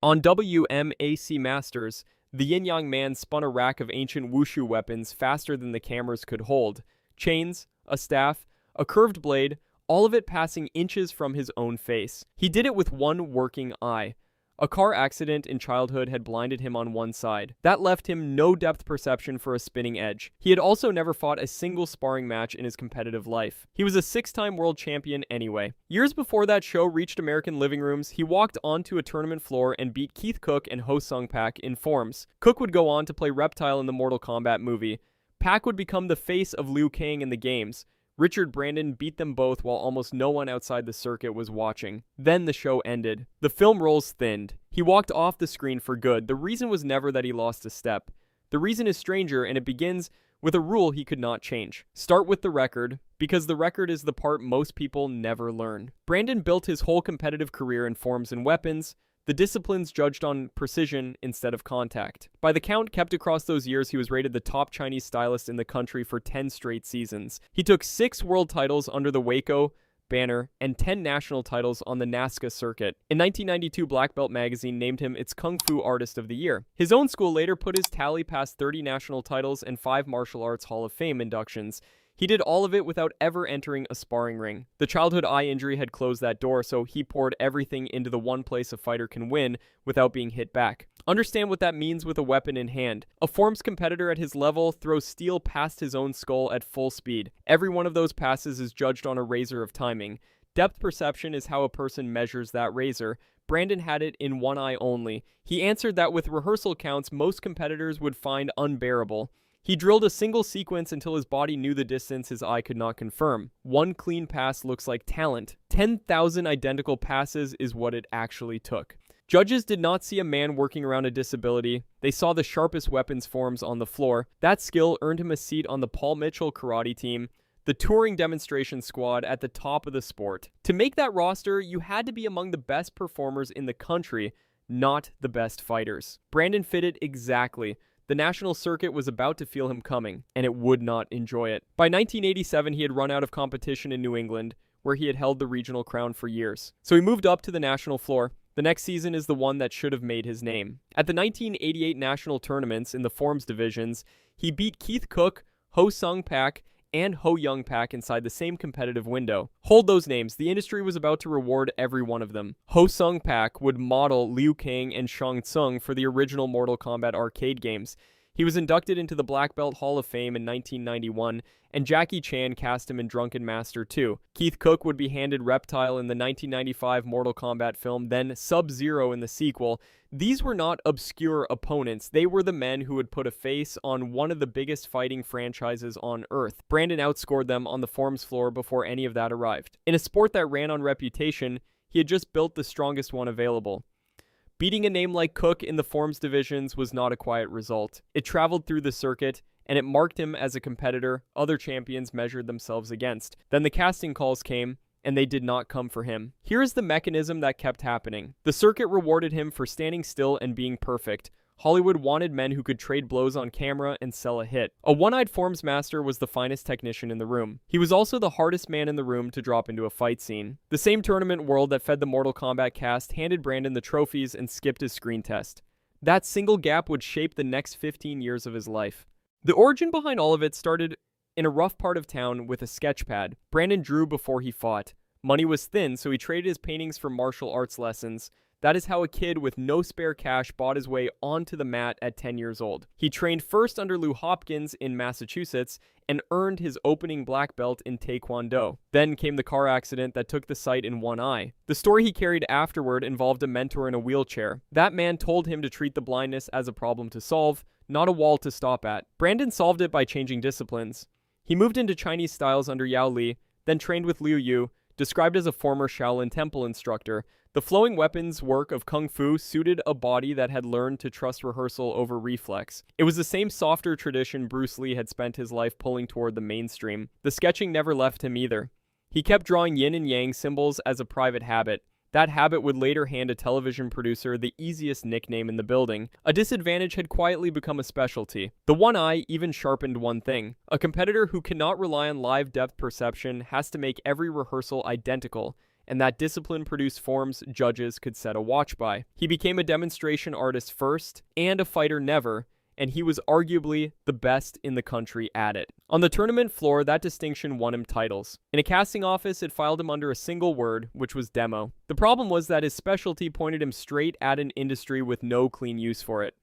On WMAC Masters, the Yin Yang Man spun a rack of ancient wushu weapons faster than the cameras could hold. Chains, a staff, a curved blade, all of it passing inches from his own face. He did it with one working eye. A car accident in childhood had blinded him on one side. That left him no depth perception for a spinning edge. He had also never fought a single sparring match in his competitive life. He was a 6-time world champion anyway. Years before that show reached American living rooms, he walked onto a tournament floor and beat Cooke and Ho Sung Pak in forms. Cooke would go on to play Reptile in the Mortal Kombat movie. Pak would become the face of Liu Kang in the games. Richard Branden beat them both while almost no one outside the circuit was watching. Then the show ended. The film rolls thinned. He walked off the screen for good. The reason was never that he lost a step. The reason is stranger, and it begins with a rule he could not change. Start with the record, because the record is the part most people never learn. Branden built his whole competitive career in forms and weapons, the disciplines judged on precision instead of contact. By the count kept across those years, he was rated the top Chinese stylist in the country for 10 straight seasons. He took 6 world titles under the Waco banner and 10 national titles on the NASCA circuit. In 1992, Black Belt magazine named him its Kung Fu Artist of the Year. His own school later put his tally past 30 national titles and 5 Martial Arts Hall of Fame inductions. He did all of it without ever entering a sparring ring. The childhood eye injury had closed that door, so he poured everything into the one place a fighter can win without being hit back. Understand what that means with a weapon in hand. A forms competitor at his level throws steel past his own skull at full speed. Every one of those passes is judged on a razor of timing. Depth perception is how a person measures that razor. Branden had it in one eye only. He answered that with rehearsal counts most competitors would find unbearable. He drilled a single sequence until his body knew the distance his eye could not confirm. One clean pass looks like talent. 10,000 identical passes is what it actually took. Judges did not see a man working around a disability. They saw the sharpest weapons forms on the floor. That skill earned him a seat on the Paul Mitchell karate team, the touring demonstration squad at the top of the sport. To make that roster, you had to be among the best performers in the country, not the best fighters. Branden fitted exactly. The national circuit was about to feel him coming, and it would not enjoy it. By 1987, he had run out of competition in New England, where he had held the regional crown for years. So he moved up to the national floor. The next season is the one that should have made his name. At the 1988 national tournaments in the forms divisions, he beat Cooke, Ho Sung Pak, and Ho Young Pak inside the same competitive window. Hold those names. The industry was about to reward every one of them. Ho Sung Pak would model Liu Kang and Shang Tsung for the original Mortal Kombat arcade games. He was inducted into the Black Belt Hall of Fame in 1991, and Jackie Chan cast him in Drunken Master 2. Cooke would be handed Reptile in the 1995 Mortal Kombat film, then Sub-Zero in the sequel. These were not obscure opponents. They were the men who would put a face on one of the biggest fighting franchises on Earth. Branden outscored them on the forms floor before any of that arrived. In a sport that ran on reputation, he had just built the strongest one available. Beating a name like Cooke in the forms divisions was not a quiet result. It traveled through the circuit, and it marked him as a competitor other champions measured themselves against. Then the casting calls came, and they did not come for him. Here is the mechanism that kept happening. The circuit rewarded him for standing still and being perfect. Hollywood wanted men who could trade blows on camera and sell a hit. A one-eyed forms master was the finest technician in the room. He was also the hardest man in the room to drop into a fight scene. The same tournament world that fed the Mortal Kombat cast handed Branden the trophies and skipped his screen test. That single gap would shape the next 15 years of his life. The origin behind all of it started in a rough part of town with a sketch pad. Branden drew before he fought. Money was thin, so he traded his paintings for martial arts lessons. That is how a kid with no spare cash bought his way onto the mat at 10 years old. He trained first under Lou Hopkins in Massachusetts and earned his opening black belt in Taekwondo. Then came the car accident that took the sight in one eye. The story he carried afterward involved a mentor in a wheelchair. That man told him to treat the blindness as a problem to solve, not a wall to stop at. Branden solved it by changing disciplines. He moved into Chinese styles under Yao Li, then trained with Liu Yu, described as a former Shaolin Temple instructor. The flowing weapons work of Kung Fu suited a body that had learned to trust rehearsal over reflex. It was the same softer tradition Bruce Lee had spent his life pulling toward the mainstream. The sketching never left him either. He kept drawing yin and yang symbols as a private habit. That habit would later hand a television producer the easiest nickname in the building. A disadvantage had quietly become a specialty. The one eye even sharpened one thing. A competitor who cannot rely on live depth perception has to make every rehearsal identical. and that discipline produced forms judges could set a watch by. He became a demonstration artist first, and a fighter never, and he was arguably the best in the country at it. On the tournament floor, that distinction won him titles. In a casting office, it filed him under a single word, which was demo. The problem was that his specialty pointed him straight at an industry with no clean use for it.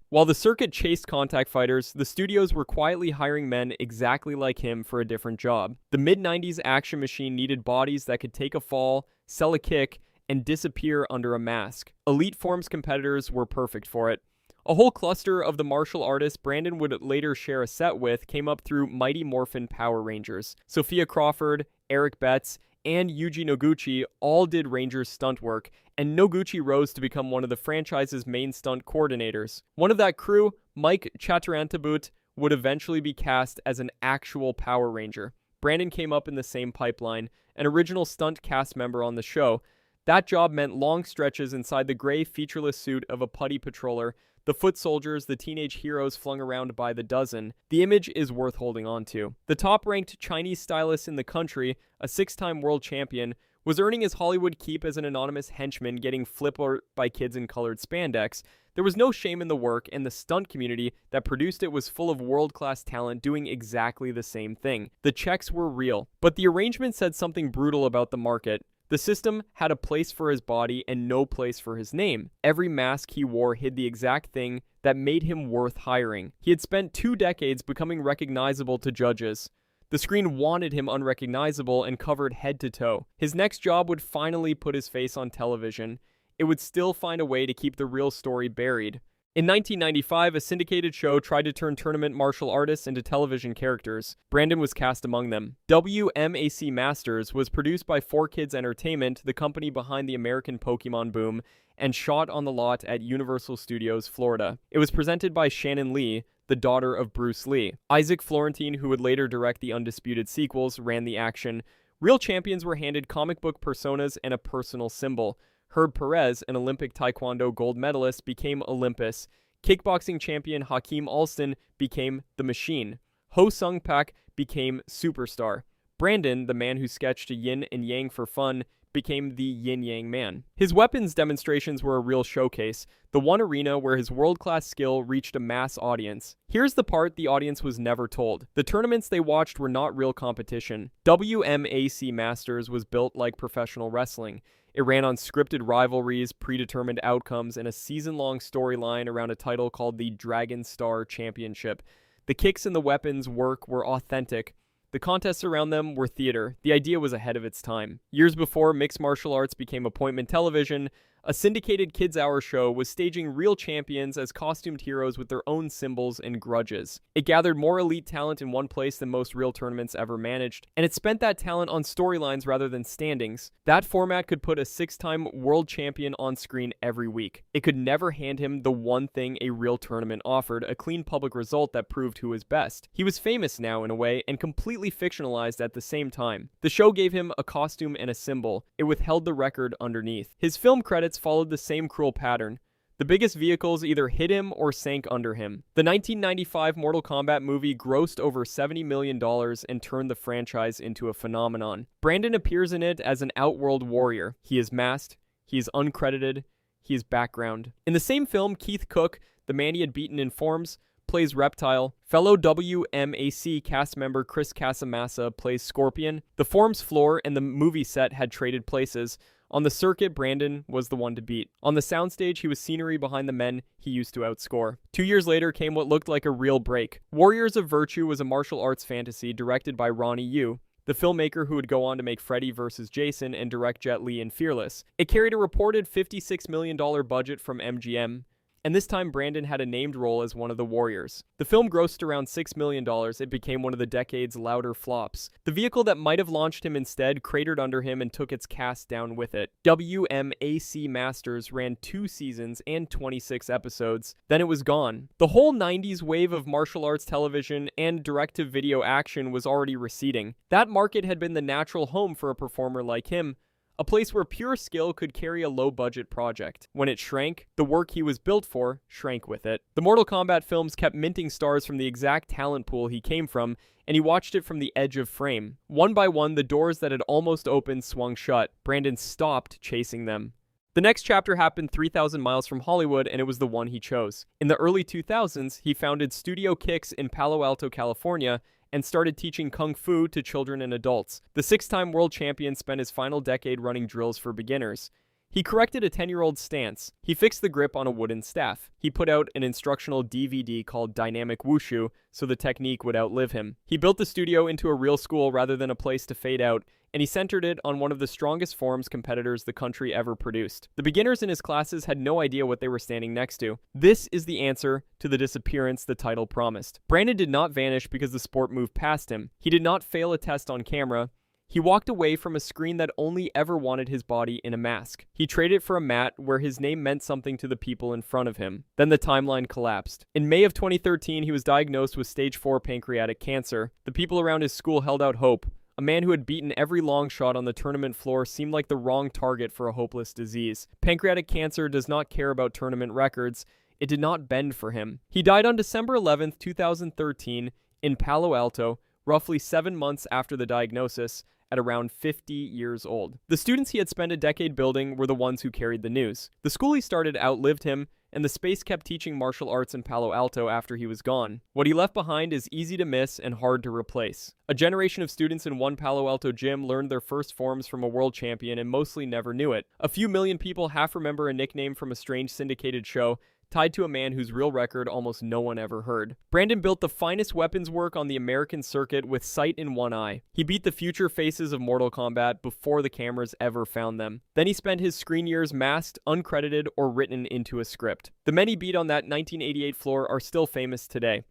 While the circuit chased contact fighters, the studios were quietly hiring men exactly like him for a different job. The mid-90s action machine needed bodies that could take a fall, sell a kick, and disappear under a mask. Elite Forms competitors were perfect for it. A whole cluster of the martial artists Branden would later share a set with came up through Mighty Morphin Power Rangers. Sophia Crawford, Eric Betts, and Yuji Noguchi all did Rangers stunt work, and Noguchi rose to become one of the franchise's main stunt coordinators. One of that crew, Mike Chatterantabut, would eventually be cast as an actual Power Ranger. Branden came up in the same pipeline, an original stunt cast member on the show. That job meant long stretches inside the gray featureless suit of a putty patroller, the foot soldiers, the teenage heroes flung around by the dozen. The image is worth holding on to. The top-ranked Chinese stylist in the country, a 6-time world champion, was earning his Hollywood keep as an anonymous henchman getting flip art by kids in colored spandex. There was no shame in the work, and the stunt community that produced it was full of world-class talent doing exactly the same thing. The checks were real, but the arrangement said something brutal about the market. The system had a place for his body and no place for his name. Every mask he wore hid the exact thing that made him worth hiring. He had spent 2 decades becoming recognizable to judges. The screen wanted him unrecognizable and covered head to toe. His next job would finally put his face on television. It would still find a way to keep the real story buried. In 1995, a syndicated show tried to turn tournament martial artists into television characters. Branden was cast among them. WMAC Masters was produced by 4Kids Entertainment, the company behind the American Pokemon boom, and shot on the lot at Universal Studios, Florida. It was presented by Shannon Lee, the daughter of Bruce Lee. Isaac Florentine, who would later direct the Undisputed sequels, ran the action. Real champions were handed comic book personas and a personal symbol. Herb Perez, an Olympic Taekwondo gold medalist, became Olympus. Kickboxing champion Hakeem Alston became The Machine. Ho Sung Pak became Superstar. Branden, the man who sketched a yin and yang for fun, became the Yin Yang Man. His weapons demonstrations were a real showcase, the one arena where his world-class skill reached a mass audience. Here's the part the audience was never told. The tournaments they watched were not real competition. WMAC Masters was built like professional wrestling. It ran on scripted rivalries, predetermined outcomes, and a season-long storyline around a title called the Dragon Star Championship. The kicks and the weapons work were authentic. The contests around them were theater. The idea was ahead of its time. Years before mixed martial arts became appointment television, a syndicated Kids Hour show was staging real champions as costumed heroes with their own symbols and grudges. It gathered more elite talent in one place than most real tournaments ever managed, and it spent that talent on storylines rather than standings. That format could put a 6-time world champion on screen every week. It could never hand him the one thing a real tournament offered, a clean public result that proved who was best. He was famous now in a way, and completely fictionalized at the same time. The show gave him a costume and a symbol. It withheld the record underneath. His film credits followed the same cruel pattern. The biggest vehicles either hit him or sank under him. The 1995 Mortal Kombat movie grossed over $70 million and turned the franchise into a phenomenon. Branden appears in it as an Outworld Warrior. He is masked, he is uncredited, he is background. In the same film, Keith Cooke, the man he had beaten in Forms, plays Reptile. Fellow WMAC cast member Chris Casamassa plays Scorpion. The Forms floor and the movie set had traded places. On the circuit, Branden was the one to beat. On the soundstage, he was scenery behind the men he used to outscore. 2 years later came what looked like a real break. Warriors of Virtue was a martial arts fantasy directed by Ronnie Yu, the filmmaker who would go on to make Freddy vs. Jason and direct Jet Li in Fearless. It carried a reported $56 million budget from MGM, and this time Branden had a named role as one of the Warriors. The film grossed around $6 million. It became one of the decade's louder flops. The vehicle that might have launched him instead cratered under him and took its cast down with it. WMAC Masters ran 2 seasons and 26 episodes. Then it was gone. The whole 90s wave of martial arts television and direct-to-video action was already receding. That market had been the natural home for a performer like him, a place where pure skill could carry a low-budget project. When it shrank, the work he was built for shrank with it. The Mortal Kombat films kept minting stars from the exact talent pool he came from, and he watched it from the edge of frame. One by one, the doors that had almost opened swung shut. Branden stopped chasing them. The next chapter happened 3,000 miles from Hollywood, and it was the one he chose. In the early 2000s, he founded Studio Kicks in Palo Alto, California, and started teaching kung fu to children and adults. The 6-time world champion spent his final decade running drills for beginners. He corrected a 10-year-old's stance. He fixed the grip on a wooden staff. He put out an instructional DVD called Dynamic Wushu so the technique would outlive him. He built the studio into a real school rather than a place to fade out, and he centered it on one of the strongest forms competitors the country ever produced. The beginners in his classes had no idea what they were standing next to. This is the answer to the disappearance the title promised. Branden did not vanish because the sport moved past him. He did not fail a test on camera. He walked away from a screen that only ever wanted his body in a mask. He traded it for a mat where his name meant something to the people in front of him. Then the timeline collapsed. In May of 2013, he was diagnosed with stage 4 pancreatic cancer. The people around his school held out hope. A man who had beaten every long shot on the tournament floor seemed like the wrong target for a hopeless disease. Pancreatic cancer does not care about tournament records. It did not bend for him. He died on December 11th, 2013, in Palo Alto, roughly 7 months after the diagnosis, at around 50 years old. The students he had spent a decade building were the ones who carried the news. The school he started outlived him, and the space kept teaching martial arts in Palo Alto after he was gone. What he left behind is easy to miss and hard to replace. A generation of students in one Palo Alto gym learned their first forms from a world champion and mostly never knew it. A few million people half remember a nickname from a strange syndicated show, tied to a man whose real record almost no one ever heard. Branden built the finest weapons work on the American circuit with sight in one eye. He beat the future faces of Mortal Kombat before the cameras ever found them. Then he spent his screen years masked, uncredited, or written into a script. The men he beat on that 1988 floor are still famous today.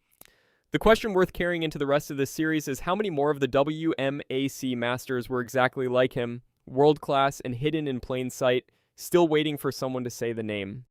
The question worth carrying into the rest of this series is how many more of the WMAC Masters were exactly like him, world-class and hidden in plain sight, still waiting for someone to say the name.